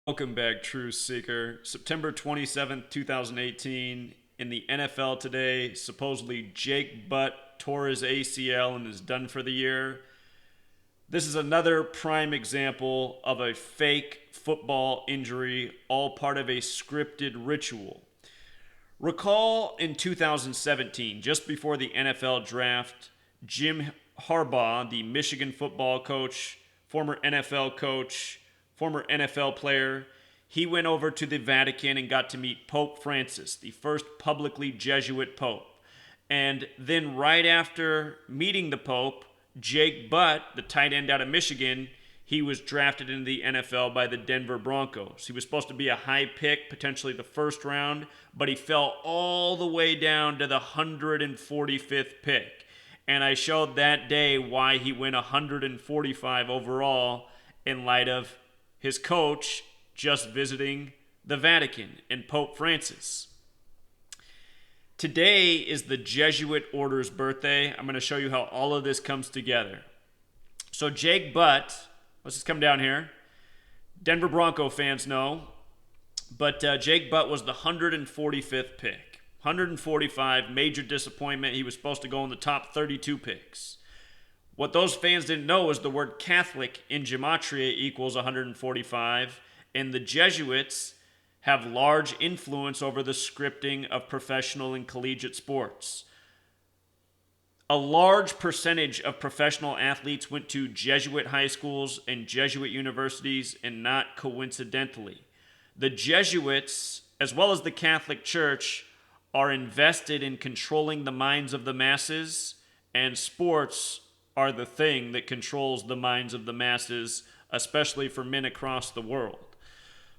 Welcome back, Truth Seeker. September 27th, 2018. In the NFL today, supposedly Jake Butt tore his ACL and is done for the year. This is another prime example of a fake football injury, all part of a scripted ritual. Recall in 2017, just before the NFL draft, Jim Harbaugh, the Michigan football coach, former NFL coach, former NFL player, he went over to the Vatican and got to meet Pope Francis, the first publicly Jesuit pope. And then right after meeting the Pope, Jake Butt, the tight end out of Michigan, he was drafted into the NFL by the Denver Broncos. He was supposed to be a high pick, potentially the first round, but he fell all the way down to the 145th pick. And I showed that day why he went 145 overall in light of his coach just visiting the Vatican and Pope Francis. Today is the Jesuit order's birthday. I'm going to show you how all of this comes together. So Jake Butt, let's just come down here. Denver Bronco fans know, but Jake Butt was the 145th pick. 145, major disappointment. He was supposed to go in the top 32 picks. What those fans didn't know is the word Catholic in Gematria equals 145, and the Jesuits have large influence over the scripting of professional and collegiate sports. A large percentage of professional athletes went to Jesuit high schools and Jesuit universities, and not coincidentally. The Jesuits, as well as the Catholic Church, are invested in controlling the minds of the masses, and sports are the thing that controls the minds of the masses, especially for men across the world.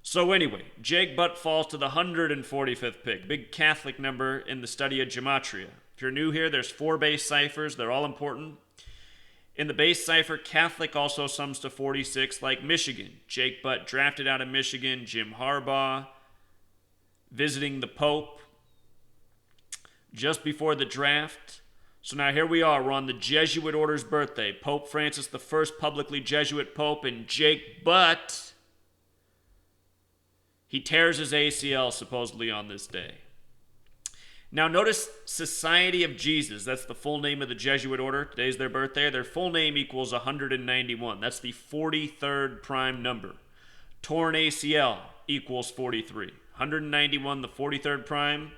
So anyway, Jake Butt falls to the 145th pick, big Catholic number in the study of Gematria. If you're new here, there's 4 base ciphers. They're all important. In the base cipher, Catholic also sums to 46, like Michigan. Jake Butt drafted out of Michigan, Jim Harbaugh visiting the Pope just before the draft. So now here we are. We're on the Jesuit order's birthday. Pope Francis, the first publicly Jesuit pope, and Jake Butt, he tears his ACL supposedly on this day. Now notice Society of Jesus. That's the full name of the Jesuit order. Today's their birthday. Their full name equals 191. That's the 43rd prime number. Torn ACL equals 43. 191, the 43rd prime.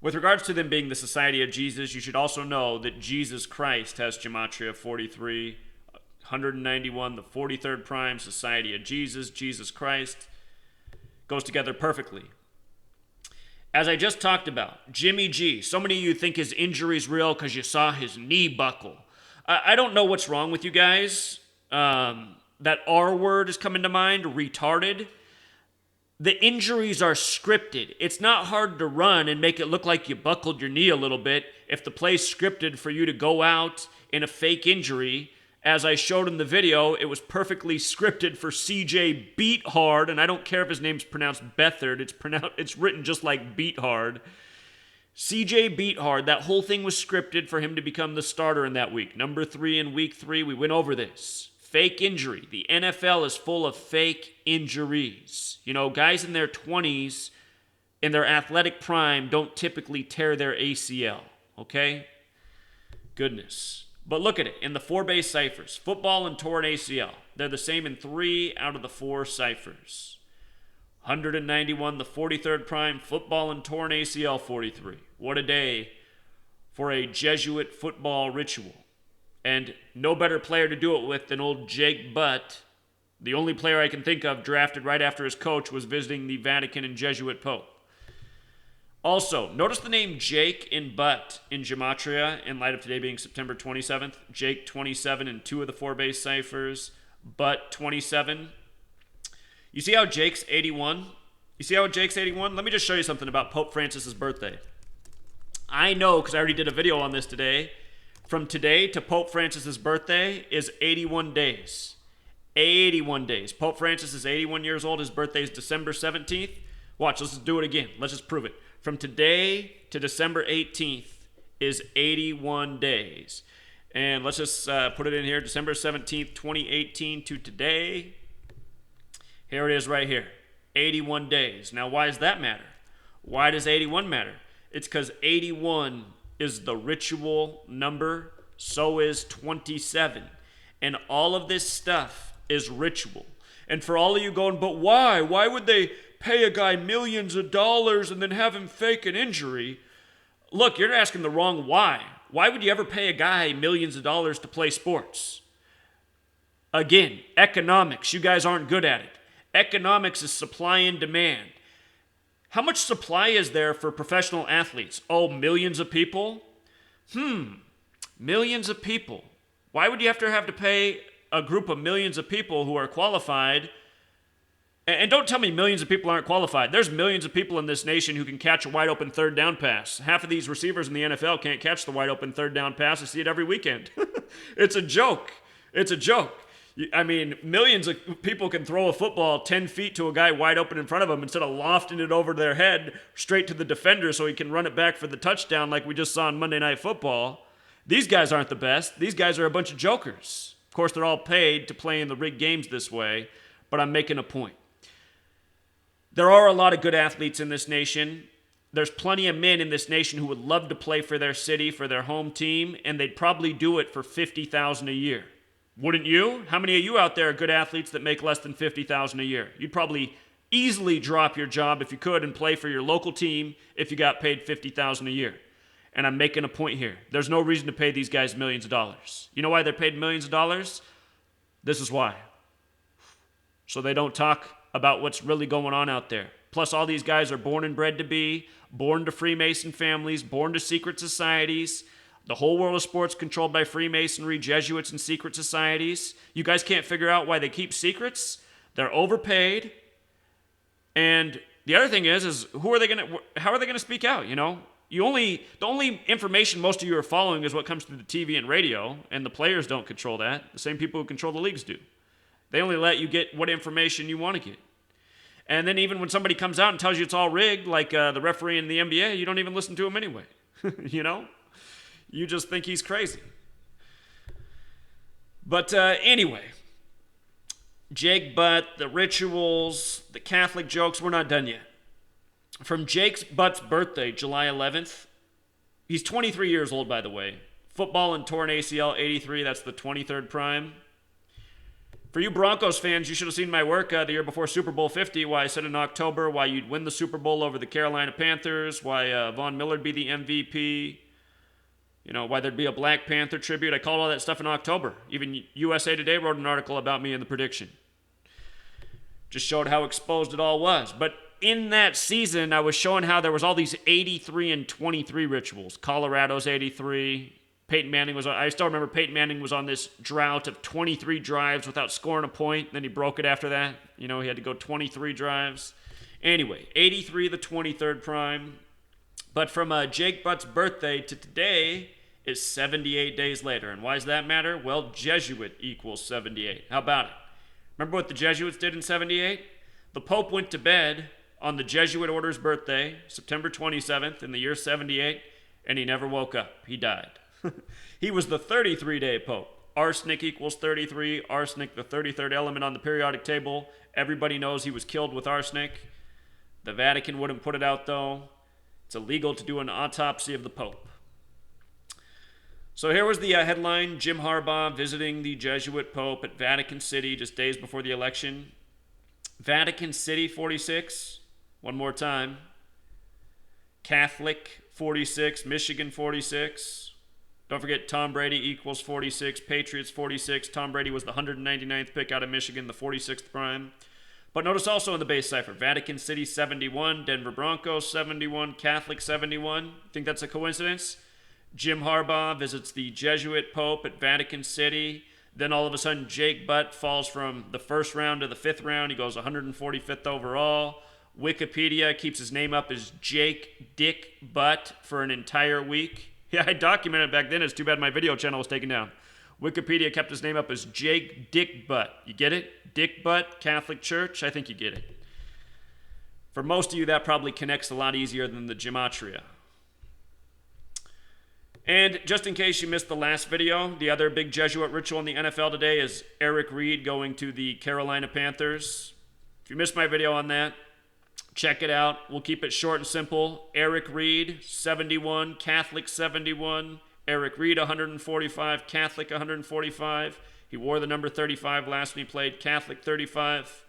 With regards to them being the Society of Jesus, you should also know that Jesus Christ has Gematria 43, 191, the 43rd prime, Society of Jesus, Jesus Christ. Goes together perfectly. As I just talked about, Jimmy G. So many of you think his injury's real because you saw his knee buckle. I don't know what's wrong with you guys. That R word is coming to mind, retarded. The injuries are scripted. It's not hard to run and make it look like you buckled your knee a little bit if the play's scripted for you to go out in a fake injury. As I showed in the video, it was perfectly scripted for CJ Beathard, and I don't care if his name's pronounced Beathard. It's written just like Beathard. CJ Beathard, that whole thing was scripted for him to become the starter in that week. Number 3 in week 3, we went over this. Fake injury. The NFL is full of fake injuries. You know, guys in their 20s, in their athletic prime, don't typically tear their ACL. Okay? Goodness. But look at it. In the 4 base ciphers, football and torn ACL, they're the same in 3 out of the 4 ciphers. 191, the 43rd prime, football and torn ACL 43. What a day for a Jesuit football ritual. And no better player to do it with than old Jake Butt. The only player I can think of drafted right after his coach was visiting the Vatican and Jesuit Pope. Also, notice the name Jake in Butt in Gematria in light of today being September 27th. Jake 27 in 2 of the 4 base ciphers. Butt 27. You see how Jake's 81? You see how Jake's 81? Let me just show you something about Pope Francis's birthday. I know because I already did a video on this today. From today to Pope Francis's birthday is 81 days. 81 days. Pope Francis is 81 years old. His birthday is December 17th. Watch, let's just do it again. Let's just prove it. From today to December 18th is 81 days. And let's just put it in here. December 17th, 2018 to today. Here it is right here. 81 days. Now, why does that matter? Why does 81 matter? It's because 81 is the ritual number, so is 27. And all of this stuff is ritual. And for all of you going, but why? Why would they pay a guy millions of dollars and then have him fake an injury? Look, you're asking the wrong why. Why would you ever pay a guy millions of dollars to play sports? Again, economics. You guys aren't good at it. Economics is supply and demand. How much supply is there for professional athletes? Oh, millions of people? Millions of people. Why would you have to pay a group of millions of people who are qualified? And don't tell me millions of people aren't qualified. There's millions of people in this nation who can catch a wide open third down pass. Half of these receivers in the NFL can't catch the wide open third down pass. I see it every weekend. It's a joke. It's a joke. I mean, millions of people can throw a football 10 feet to a guy wide open in front of them instead of lofting it over their head straight to the defender so he can run it back for the touchdown like we just saw on Monday Night Football. These guys aren't the best. These guys are a bunch of jokers. Of course, they're all paid to play in the rigged games this way, but I'm making a point. There are a lot of good athletes in this nation. There's plenty of men in this nation who would love to play for their city, for their home team, and they'd probably do it for $50,000 a year. Wouldn't you? How many of you out there are good athletes that make less than $50,000 a year? You'd probably easily drop your job if you could and play for your local team if you got paid $50,000 a year. And I'm making a point here. There's no reason to pay these guys millions of dollars. You know why they're paid millions of dollars? This is why. So they don't talk about what's really going on out there. Plus, all these guys are born and bred to be, born to Freemason families, born to secret societies. The whole world of sports controlled by Freemasonry, Jesuits, and secret societies. You guys can't figure out why they keep secrets. They're overpaid. And the other thing is how are they going to speak out, you know? The only information most of you are following is what comes through the TV and radio, and the players don't control that. The same people who control the leagues do. They only let you get what information you want to get. And then even when somebody comes out and tells you it's all rigged, like the referee in the NBA, you don't even listen to him anyway. You know? You just think he's crazy. But anyway, Jake Butt, the rituals, the Catholic jokes, we're not done yet. From Jake Butt's birthday, July 11th, he's 23 years old, by the way. Football and torn ACL, 83, that's the 23rd prime. For you Broncos fans, you should have seen my work the year before Super Bowl 50, why I said in October why you'd win the Super Bowl over the Carolina Panthers, why Von Miller'd be the MVP, you know, why there'd be a Black Panther tribute. I called all that stuff in October. Even USA Today wrote an article about me in the prediction. Just showed how exposed it all was. But in that season, I was showing how there was all these 83 and 23 rituals. Colorado's 83. I still remember Peyton Manning was on this drought of 23 drives without scoring a point. Then he broke it after that. You know, he had to go 23 drives. Anyway, 83, the 23rd prime. But from Jake Butt's birthday to today is 78 days later. And why does that matter? Well, Jesuit equals 78. How about it? Remember what the Jesuits did in 78? The Pope went to bed on the Jesuit order's birthday, September 27th, in the year 78, and he never woke up. He died. He was the 33-day Pope. Arsenic equals 33. Arsenic, the 33rd element on the periodic table. Everybody knows he was killed with arsenic. The Vatican wouldn't put it out, though. It's illegal to do an autopsy of the Pope. So here was the headline, Jim Harbaugh visiting the Jesuit Pope at Vatican City just days before the election. Vatican City, 46. One more time. Catholic, 46. Michigan, 46. Don't forget Tom Brady equals 46. Patriots, 46. Tom Brady was the 199th pick out of Michigan, the 46th prime. But notice also in the base cipher, Vatican City 71, Denver Broncos 71, Catholic 71. Think that's a coincidence? Jim Harbaugh visits the Jesuit Pope at Vatican City. Then all of a sudden, Jake Butt falls from the first round to the fifth round. He goes 145th overall. Wikipedia keeps his name up as Jake Dick Butt for an entire week. Yeah, I documented it back then. It's too bad my video channel was taken down. Wikipedia kept his name up as Jake Dick Butt. You get it? Dick Butt, Catholic Church. I think you get it. For most of you, that probably connects a lot easier than the Gematria. And just in case you missed the last video, the other big Jesuit ritual in the NFL today is Eric Reid going to the Carolina Panthers. If you missed my video on that, Check it out. We'll keep it short and simple. Eric Reid, 71, Catholic 71. Eric Reid, 145, Catholic 145. He wore the number 35 last when he played, Catholic 35.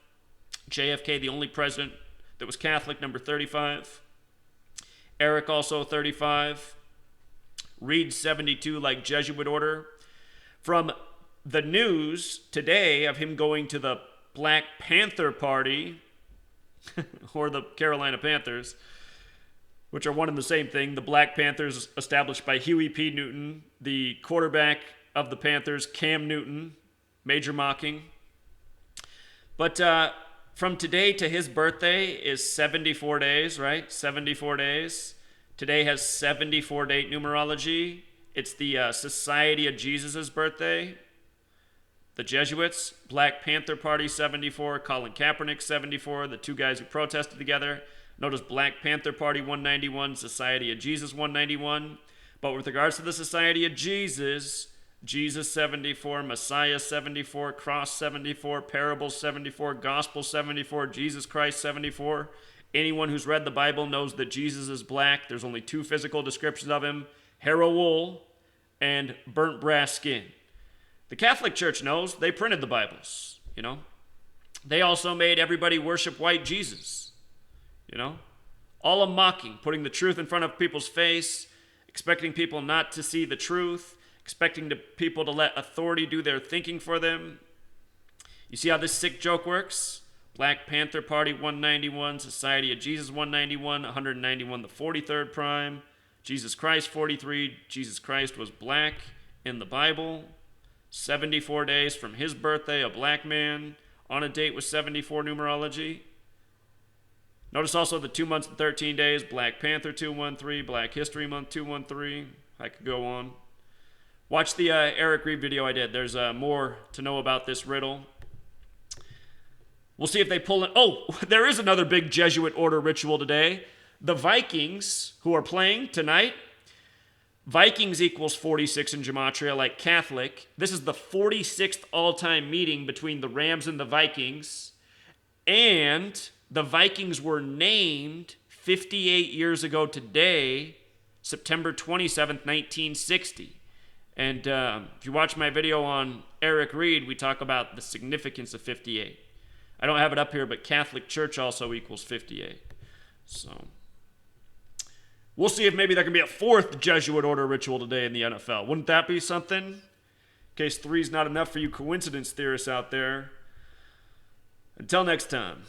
JFK, the only president that was Catholic, number 35. Eric also 35. Reid 72, like Jesuit order. From the news today of him going to the Black Panther Party, or the Carolina Panthers, which are one and the same thing. The Black Panthers, established by Huey P. Newton, the quarterback of the Panthers, Cam Newton, major mocking. But from today to his birthday is 74 days, right? 74 days. Today has 74 date numerology. It's the Society of Jesus' birthday. The Jesuits, Black Panther Party 74, Colin Kaepernick 74, the two guys who protested together. Notice Black Panther Party 191, Society of Jesus 191. But with regards to the Society of Jesus, Jesus 74, Messiah 74, Cross 74, Parables 74, Gospel 74, Jesus Christ 74. Anyone who's read the Bible knows that Jesus is black. There's only two physical descriptions of him, hair of wool and burnt brass skin. The Catholic Church knows. They printed the Bibles, you know. They also made everybody worship white Jesus, you know. All a mocking, putting the truth in front of people's face, expecting people not to see the truth, expecting people to let authority do their thinking for them. You see how this sick joke works? Black Panther Party 191, Society of Jesus 191, 191 the 43rd prime, Jesus Christ 43, Jesus Christ was black in the Bible. 74 days from his birthday, a black man on a date with 74 numerology. Notice also the 2 months and 13 days, Black Panther 213, Black History Month 213. I could go on. Watch the Eric Reid video I did. There's more to know about this riddle. We'll see if they pull it. Oh, there is another big Jesuit order ritual today. The Vikings, who are playing tonight, Vikings equals 46 in Gematria, like Catholic. This is the 46th all-time meeting between the Rams and the Vikings. And the Vikings were named 58 years ago today, September 27th, 1960. And if you watch my video on Eric Reid, we talk about the significance of 58. I don't have it up here, but Catholic Church also equals 58. So we'll see if maybe there can be a fourth Jesuit order ritual today in the NFL. Wouldn't that be something? In case 3's not enough for you coincidence theorists out there. Until next time.